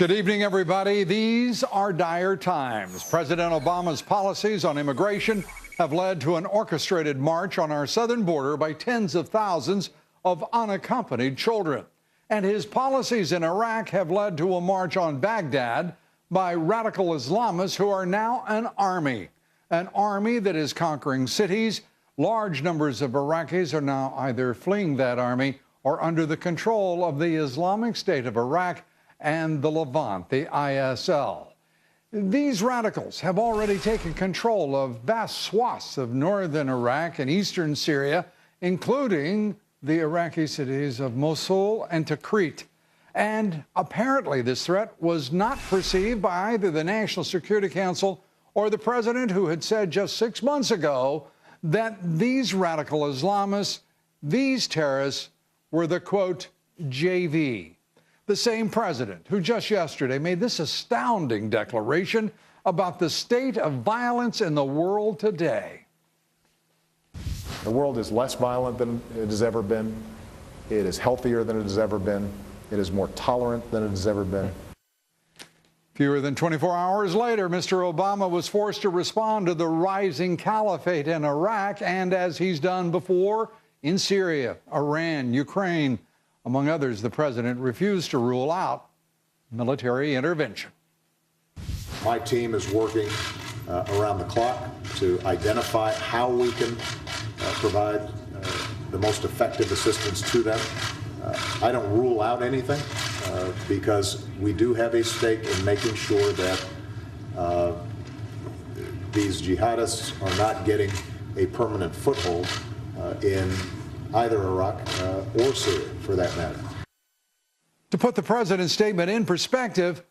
Good evening, everybody. These are dire times. President Obama's policies on immigration have led to an orchestrated march on our southern border by tens of thousands of unaccompanied children. And his policies in Iraq have led to a march on Baghdad by radical Islamists who are now an army that is conquering cities. Large numbers of Iraqis are now either fleeing that army or under the control of the Islamic State of Iraq and the Levant, the ISL. These radicals have already taken control of vast swaths of northern Iraq and eastern Syria, including the Iraqi cities of Mosul and Tikrit. And apparently this threat was not perceived by either the National Security Council or the president, who had said just 6 months ago that these radical Islamists, these terrorists, were the, quote, JV. The same president who just yesterday made this astounding declaration about the state of violence in the world today. The world is less violent than it has ever been. It is healthier than it has ever been. It is more tolerant than it has ever been. Fewer than 24 hours later, Mr. Obama was forced to respond to the rising caliphate in Iraq and, as he's done before, in Syria, Iran, Ukraine. Among others, the president refused to rule out military intervention. My team is working around the clock to identify how we can provide the most effective assistance to them. I don't rule out anything because we do have a stake in making sure that these jihadists are not getting a permanent foothold in either Iraq or Syria, for that matter. To put the president's statement in perspective,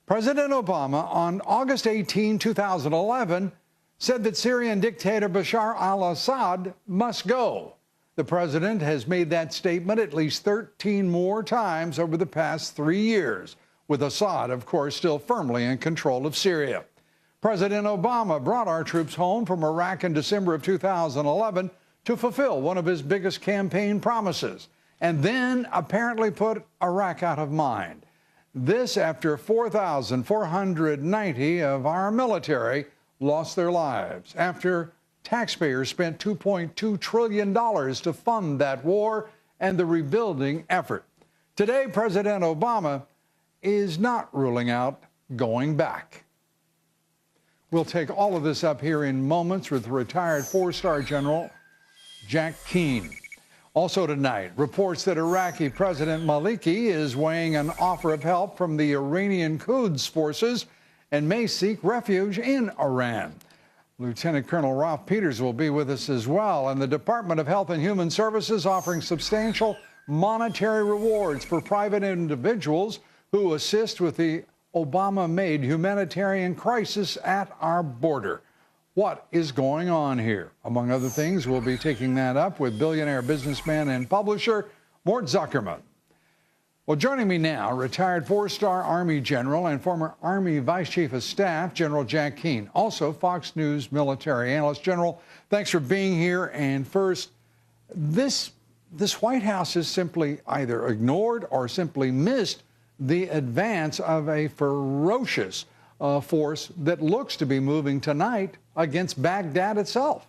President Obama on August 18, 2011, said that Syrian dictator Bashar al-Assad must go. The president has made that statement at least 13 more times over the past 3 years, with Assad, of course, still firmly in control of Syria. President Obama brought our troops home from Iraq in December of 2011 to fulfill one of his biggest campaign promises, and then apparently put Iraq out of mind. This after 4,490 of our military lost their lives, after taxpayers spent $2.2 trillion to fund that war and the rebuilding effort. Today, President Obama is not ruling out going back. We'll take all of this up here in moments with retired four-star General Jack Keane. Also tonight, reports that Iraqi President Maliki is weighing an offer of help from the Iranian Quds forces and may seek refuge in Iran. Lieutenant Colonel Ralph Peters will be with us as well, and the Department of Health and Human Services offering substantial monetary rewards for private individuals who assist with the Obama-made humanitarian crisis at our border. What is going on here? Among other things, we'll be taking that up with billionaire businessman and publisher Mort Zuckerman. Well, joining me now, retired four-star Army general and former Army Vice Chief of Staff, General Jack Keane, also Fox News military analyst. General, thanks for being here. And first, this White House has simply either ignored or simply missed the advance of a ferocious force that looks to be moving tonight against Baghdad itself.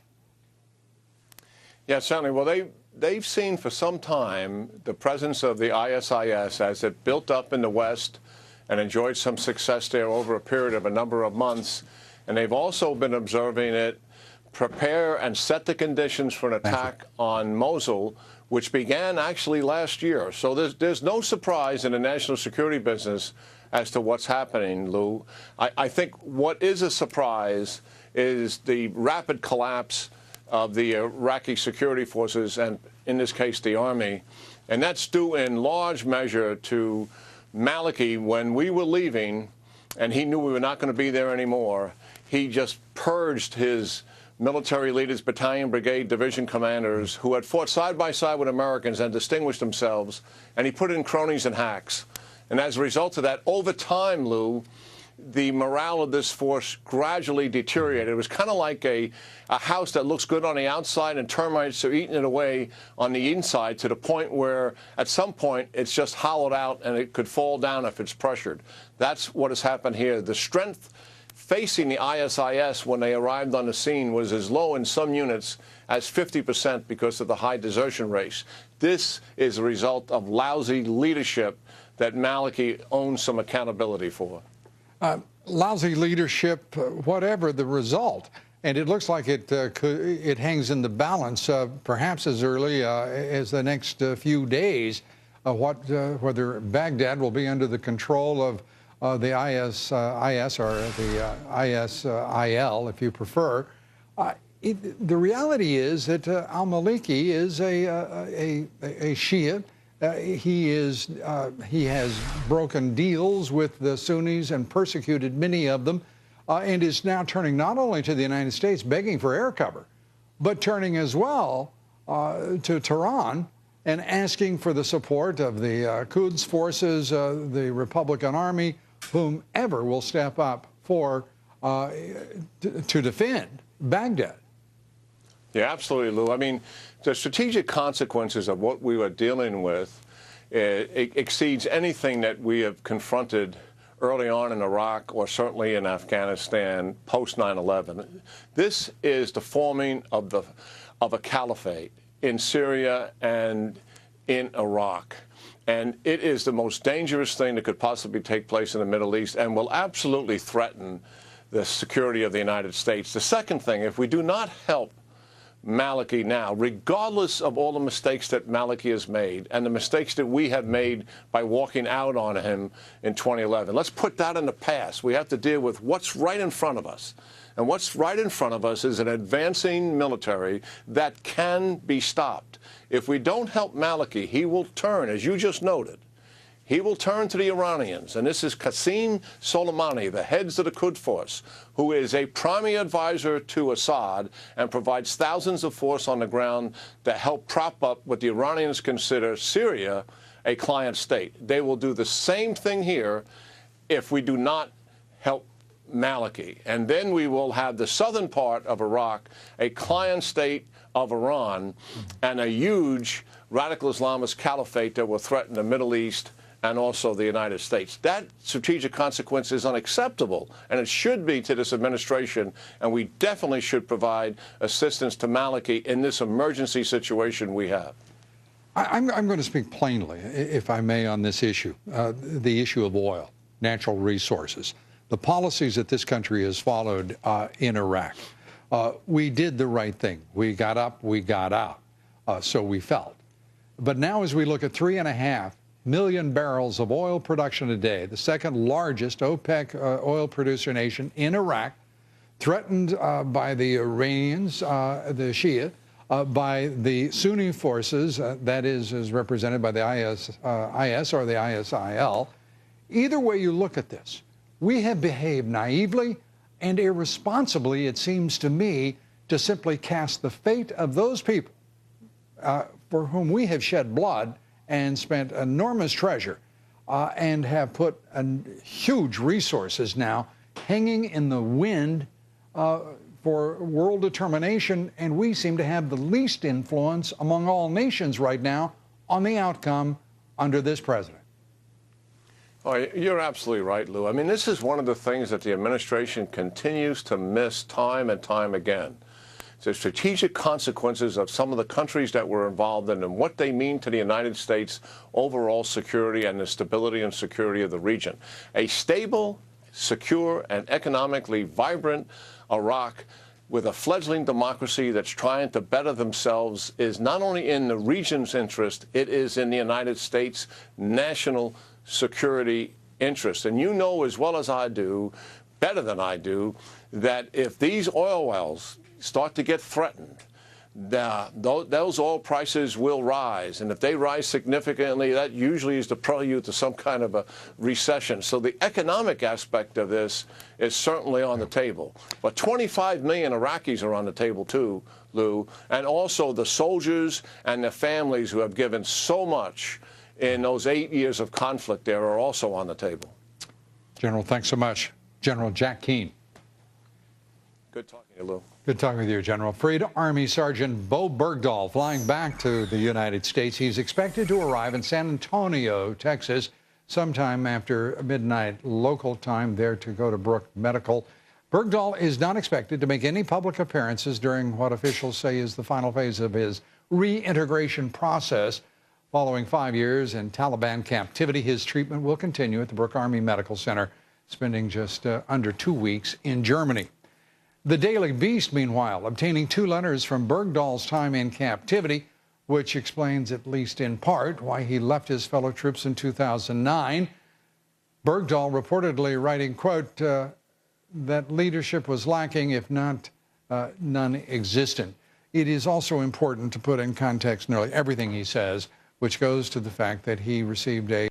Yeah, certainly. Well, they've seen for some time the presence of the ISIS as it built up in the West and enjoyed some success there over a period of a number of months. And they've also been observing it prepare and set the conditions for an attack on Mosul, which began actually last year. So there's no surprise in the national security business as to what's happening, Lou. I think what is a surprise is the rapid collapse of the Iraqi security forces, and in this case, the Army. And that's due in large measure to Maliki. When we were leaving, and he knew we were not going to be there anymore, he just purged his military leaders, battalion, brigade, division commanders who had fought side by side with Americans and distinguished themselves, and he put in cronies and hacks. And as a result of that, over time, Lou, the morale of this force gradually deteriorated. It was kind of like a house that looks good on the outside and termites are eating it away on the inside, to the point where at some point it's just hollowed out and it could fall down if it's pressured. That's what has happened here. The strength facing the ISIS when they arrived on the scene was as low in some units as 50% because of the high desertion rates. This is a result of lousy leadership that Maliki owns some accountability for. Lousy leadership, whatever the result. And it looks like it hangs in the balance, perhaps as early as the next few days, whether Baghdad will be under the control of the ISIS or the ISIL, if you prefer. The reality is that al-Maliki is a Shia. He has broken deals with the Sunnis and persecuted many of them, and is now turning not only to the United States begging for air cover, but turning as well to Tehran and asking for the support of the Quds forces, the Republican Army, whomever will step up to defend Baghdad. Yeah, absolutely, Lou. I mean, the strategic consequences of what we were dealing with exceeds anything that we have confronted early on in Iraq or certainly in Afghanistan post 9/11. This is the forming of a caliphate in Syria and in Iraq. And it is the most dangerous thing that could possibly take place in the Middle East and will absolutely threaten the security of the United States. The second thing, if we do not help Maliki now, regardless of all the mistakes that Maliki has made and the mistakes that we have made by walking out on him in 2011, let's put that in the past. We have to deal with what's right in front of us. And what's right in front of us is an advancing military that can be stopped. If we don't help Maliki, he will turn, as you just noted, he will turn to the Iranians. And this is Qasem Soleimani, the heads of the Quds force, who is a primary advisor to Assad and provides thousands of force on the ground to help prop up what the Iranians consider Syria a client state. They will do the same thing here if we do not help Maliki. And then we will have the southern part of Iraq, a client state of Iran, and a huge radical Islamist caliphate that will threaten the Middle East and also the United States. That strategic consequence is unacceptable, and it should be to this administration, and we definitely should provide assistance to Maliki in this emergency situation we have. I'm going to speak plainly, if I may, on this issue, the issue of oil, natural resources, the policies that this country has followed in Iraq. We did the right thing. We got up, we got out, so we felt. But now as we look at 3.5 million barrels of oil production a day, the second largest OPEC oil producer nation in Iraq, threatened by the Iranians, the Shia, by the Sunni forces, that is represented by the IS or the ISIL. Either way you look at this, we have behaved naively and irresponsibly, it seems to me, to simply cast the fate of those people for whom we have shed blood and spent enormous treasure and have put huge resources now hanging in the wind for world determination, and we seem to have the least influence among all nations right now on the outcome under this president. Oh, you're absolutely right, Lou. I mean, this is one of the things that the administration continues to miss time and time again. The strategic consequences of some of the countries that we're involved in and what they mean to the United States' overall security and the stability and security of the region. A stable, secure, and economically vibrant Iraq with a fledgling democracy that's trying to better themselves is not only in the region's interest, it is in the United States' national security interest. And you know as well as I do, better than I do, that if these oil wells start to get threatened, those oil prices will rise. And if they rise significantly, that usually is the prelude to some kind of a recession. So the economic aspect of this is certainly on the table. But 25 million Iraqis are on the table too, Lou, and also the soldiers and their families who have given so much in those 8 years of conflict there are also on the table. General, thanks so much. General Jack Keane. Good talking to you, Lou. Good talking with you, General. Freed Army Sergeant Bo Bergdahl flying back to the United States. He's expected to arrive in San Antonio, Texas, sometime after midnight local time, there to go to Brooke Medical. Bergdahl is not expected to make any public appearances during what officials say is the final phase of his reintegration process. Following 5 years in Taliban captivity, his treatment will continue at the Brooke Army Medical Center, spending just under 2 weeks in Germany. The Daily Beast, meanwhile, obtaining 2 letters from Bergdahl's time in captivity, which explains, at least in part, why he left his fellow troops in 2009. Bergdahl reportedly writing, quote, that leadership was lacking, if not non-existent. It is also important to put in context nearly everything he says, which goes to the fact that he received a